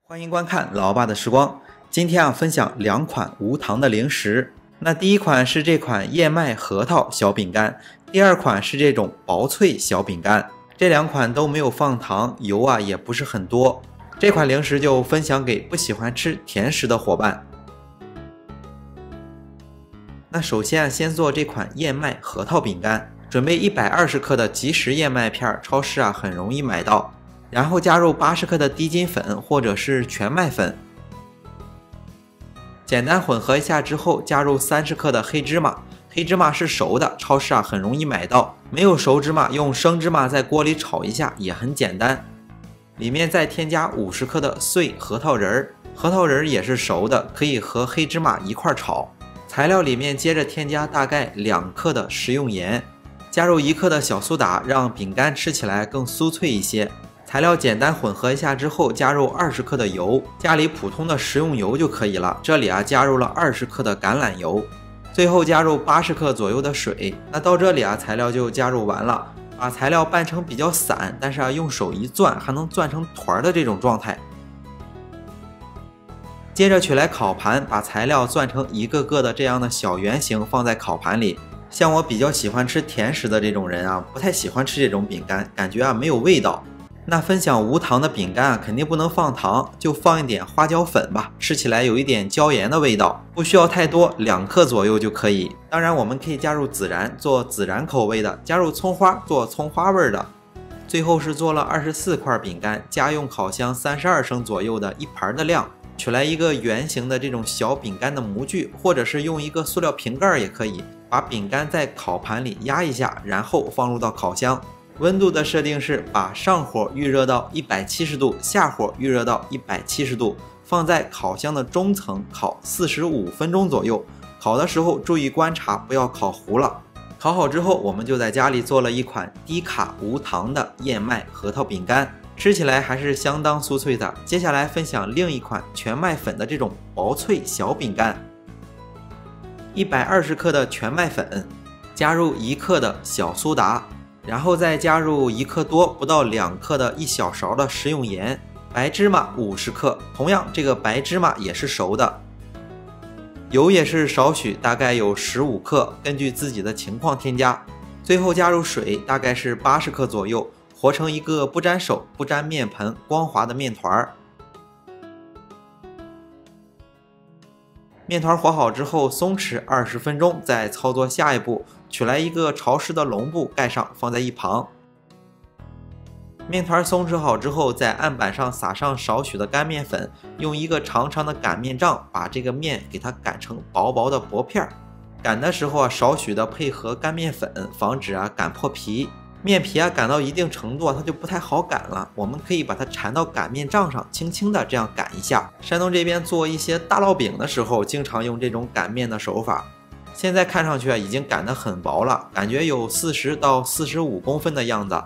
欢迎观看老爸的时光。今天分享2款无糖的零食。那第一款是这款燕麦核桃小饼干，第二款是这种薄脆小饼干。这2款都没有放糖，油也不是很多。这款零食就分享给不喜欢吃甜食的伙伴。那首先先做这款燕麦核桃饼干，准备120克的即食燕麦片，超市很容易买到。然后加入80克的低筋粉或者是全麦粉，简单混合一下之后，加入30克的黑芝麻，黑芝麻是熟的，超市很容易买到。没有熟芝麻，用生芝麻在锅里炒一下也很简单。里面再添加50克的碎核桃仁儿，核桃仁儿也是熟的，可以和黑芝麻一块炒。材料里面接着添加大概2克的食用盐，加入1克的小苏打，让饼干吃起来更酥脆一些。材料简单混合一下之后，加入20克的油，家里普通的食用油就可以了。这里加入了20克的橄榄油，最后加入80克左右的水。那到这里材料就加入完了，把材料拌成比较散，但是用手一攥还能攥成团的这种状态。接着取来烤盘，把材料攥成一个个的这样的小圆形，放在烤盘里。像我比较喜欢吃甜食的这种人不太喜欢吃这种饼干，感觉没有味道。那分享无糖的饼干肯定不能放糖，就放一点花椒粉吧，吃起来有一点椒盐的味道，不需要太多，2克左右就可以。当然我们可以加入孜然，做孜然口味的，加入葱花做葱花味的。最后是做了24块饼干，家用烤箱32升左右的1盘的量，取来一个圆形的这种小饼干的模具，或者是用一个塑料瓶盖也可以，把饼干在烤盘里压一下，然后放入到烤箱。温度的设定是把上火预热到170度，下火预热到170度，放在烤箱的中层烤45分钟左右。烤的时候注意观察，不要烤糊了。烤好之后，我们就在家里做了一款低卡无糖的燕麦核桃饼干，吃起来还是相当酥脆的。接下来分享另一款全麦粉的这种薄脆小饼干。120克的全麦粉，加入1克的小苏打，然后再加入1克多不到2克的1小勺的食用盐，白芝麻50克，同样这个白芝麻也是熟的，油也是少许，大概有15克，根据自己的情况添加。最后加入水，大概是80克左右，和成一个不沾手不沾面盆光滑的面团。面团和好之后松弛20分钟，再操作下一步，取来一个潮湿的笼布盖上，放在一旁。面团松弛好之后，在案板上撒上少许的干面粉，用一个长长的擀面杖把这个面给它擀成薄薄的薄片。擀的时候少许的配合干面粉，防止擀破皮。面皮擀到一定程度它就不太好擀了，我们可以把它缠到擀面杖上，轻轻的这样擀一下。山东这边做一些大烙饼的时候，经常用这种擀面的手法。现在看上去已经擀得很薄了，感觉有40到45公分的样子。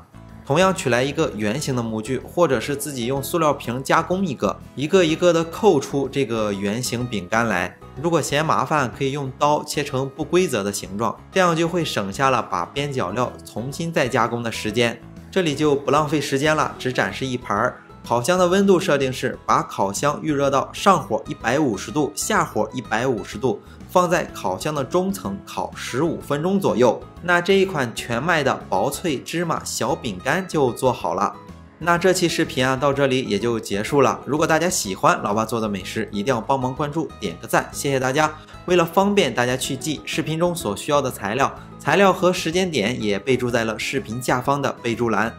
同样取来一个圆形的模具，或者是自己用塑料瓶加工一个一个的扣出这个圆形饼干来。如果嫌麻烦，可以用刀切成不规则的形状，这样就会省下了把边角料重新再加工的时间。这里就不浪费时间了，只展示一盘。烤箱的温度设定是把烤箱预热到上火150度，下火150度，放在烤箱的中层烤15分钟左右。那这一款全麦的薄脆芝麻小饼干就做好了。那这期视频到这里也就结束了。如果大家喜欢老爸做的美食，一定要帮忙关注点个赞，谢谢大家。为了方便大家去记视频中所需要的材料和时间点也备注在了视频下方的备注栏。